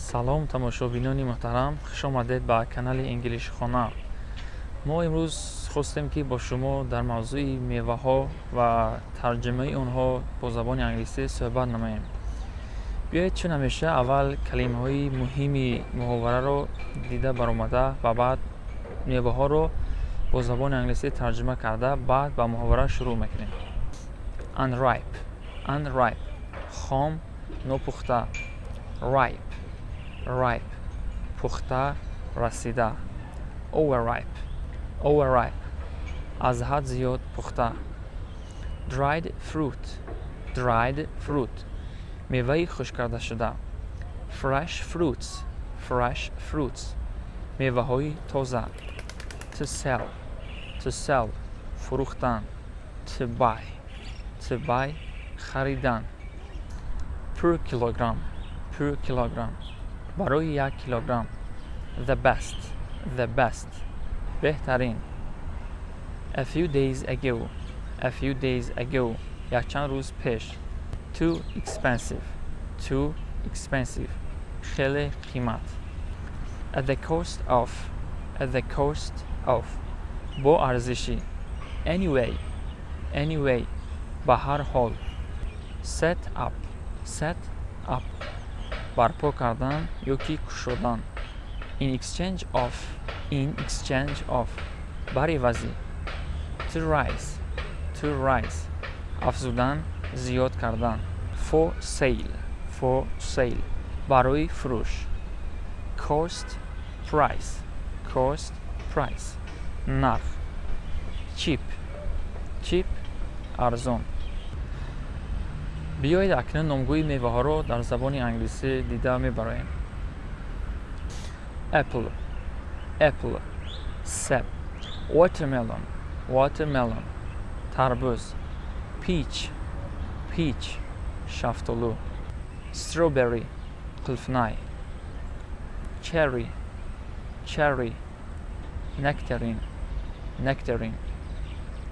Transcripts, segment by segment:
سلام تماشابینان محترم، خوش آمدید به کانال انگلیش خانه. ما امروز خواستیم که با شما در موضوع میوه ها و ترجمه اونها با زبان انگلیسی صحبت نماییم. بیایید چون همیشه اول کلمه های مهمی محاوره رو دیده برآمده و بعد میوه ها رو با زبان انگلیسی ترجمه کرده بعد با محاوره شروع میکنیم. unripe خام نپخته. ripe پخته رسیده. overripe از حد زیاد پخته. dried fruit میوه خشک کرده شده. fresh fruits میوه های تازه. to sell فروختن. to buy خریدن. per kilogram برای 1 کیلوگرم. the best بهترین. a few days ago یک چند روز پیش. too expensive خیلی قیمت. at the cost of با ارزشی. anyway به هر حال. set up برپا کردن یا کی کشودن. in exchange of بر عوضی. to rise افزودن زیاد کردن. for sale برای فروش. cost price نرخ. cheap ارزان. بیایید اکنون نامگوی میوه ها رو در زبان انگلیسی دیده میبریم. apple سب. watermelon تربوز. peach شفتالو. strawberry قلفنای. cherry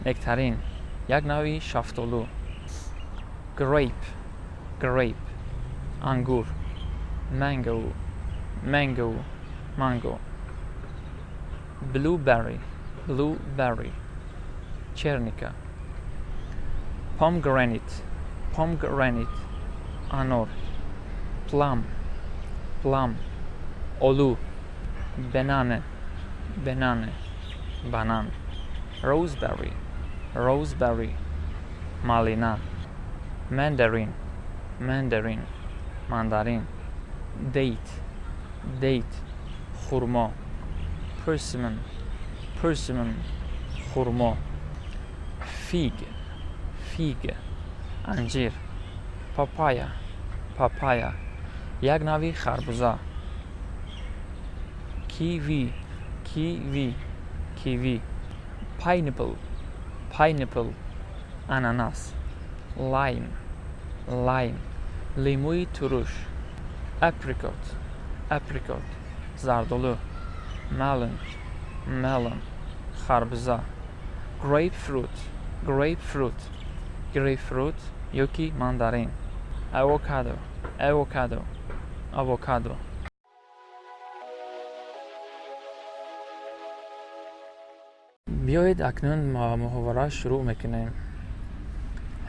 نکترین یک نوعی شفتالو. grape انگور. mango blueberry چرنیکا. pomegranate انار. plum آلو. بنان. roseberry مالینه. mandarin ماندارین. date خرما. persimmon خرما. fig انجیر. papaya یک نوعی خربزه. kiwi pineapple اناناس. lime لیموی ترش. apricot زردالو. melon خربزه. grapefruit یکی ماندارین. avocado بیایید اکنون محاوره شروع میکنیم.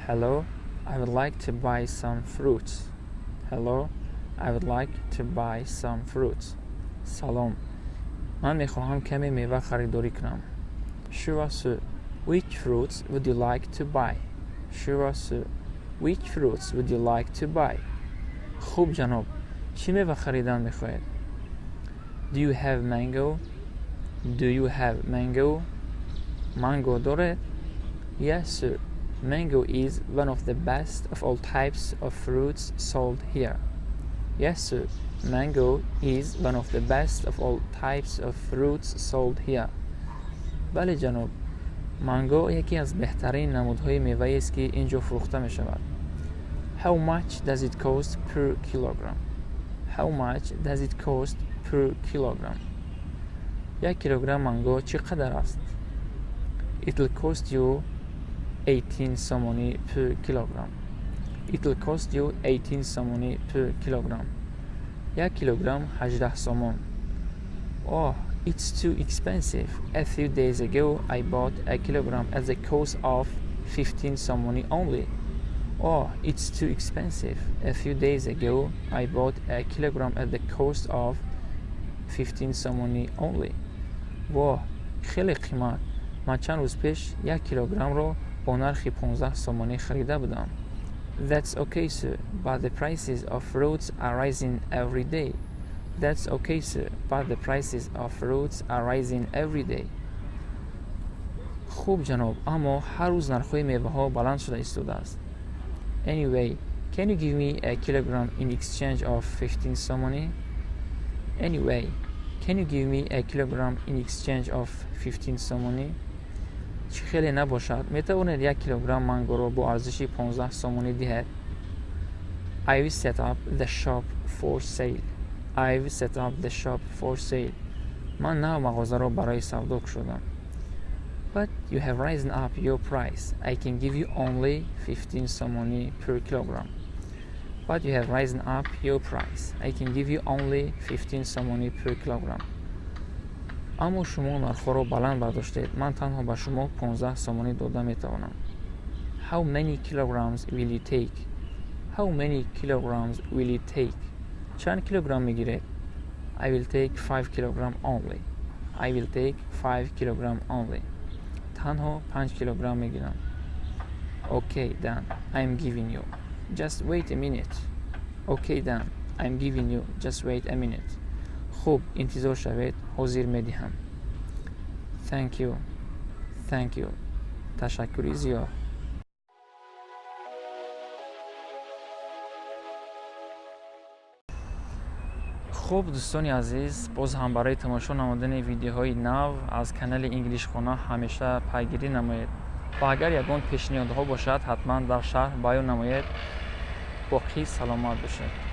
Hello, I would like to buy some fruits. سلام، من میخواهم کمی میوه خریداری کنم. Which fruits would you like to buy? خوب جناب، چی میوه خریدن میخواهید؟ Do you have mango? مانگو دارد؟ Yes sir, mango is one of the best of all types of fruits sold here. Yes sir, mango is one of the best of all types of fruits sold here. بله جناب، مانگو یکی از بهترین نمودهای میوه است که اینجا فروخته می شود. How much does it cost per kilogram? یک کیلوگرم مانگو چقدر است؟ It will cost you 18 somoni per kilogram. It will cost you 18 somoni per kilogram. 1 کیلوگرم 18 سومون. Oh, it's too expensive. A few days ago I bought a kilogram at the cost of 15 somoni only. Oh, it's too expensive. A few days ago I bought a kilogram at the cost of 15 somoni only. واه، خیلی قیمت. من چند روز پیش 1 کیلوگرم رو با نرخ 15 سومانی خریده بودم. That's okay, sir, but the prices of fruits are rising every day. That's okay, sir, but the prices of fruits are rising every day. خوب جناب، اما هر روز نرخ‌های میوه‌ها بلند شده ایستاده است. Anyway, can you give me a kilogram in exchange of 15 somoni? Anyway, can you give me a kilogram in exchange of 15 somoni? چی خیلی نباشد میتوانید 1 کیلوگرم مانگو رو با ارزش 15 سومونی دهید. I've set up the shop for sale. I've set up the shop for sale. من نو مغازه رو برای سودا گشودم. But you have risen up your price. I can give you only 15 somoni per kilogram. But you have risen up your price. I can give you only 15 somoni per kilogram. اما شما نرخ‌ها رو بلند برداشتید. من تنها به شما 15 سومانی داده میتوانم. How many kilograms will you take? How many kilograms will you take? چند کیلوگرم میگیرید؟ I will take 5 kilogram only. I will take 5 kilogram only. تنها 5 کیلوگرم میگیرم. Okay then, I'm giving you. Just wait a minute. Okay then, I'm giving you. Just wait a minute. خوب، انتظار شوید، حاضر میدهم. Thank you. Thank you. تشکری زیاد. خب دوستان عزیز، باز هم برای تماشا نمودن ویدیوهای نو از کانال انگلیش خونه همیشه پیگیری نمایید و اگر یگان پیشنهادها باشد حتما در شرح بیان نمایید. باقی سلامت باشید.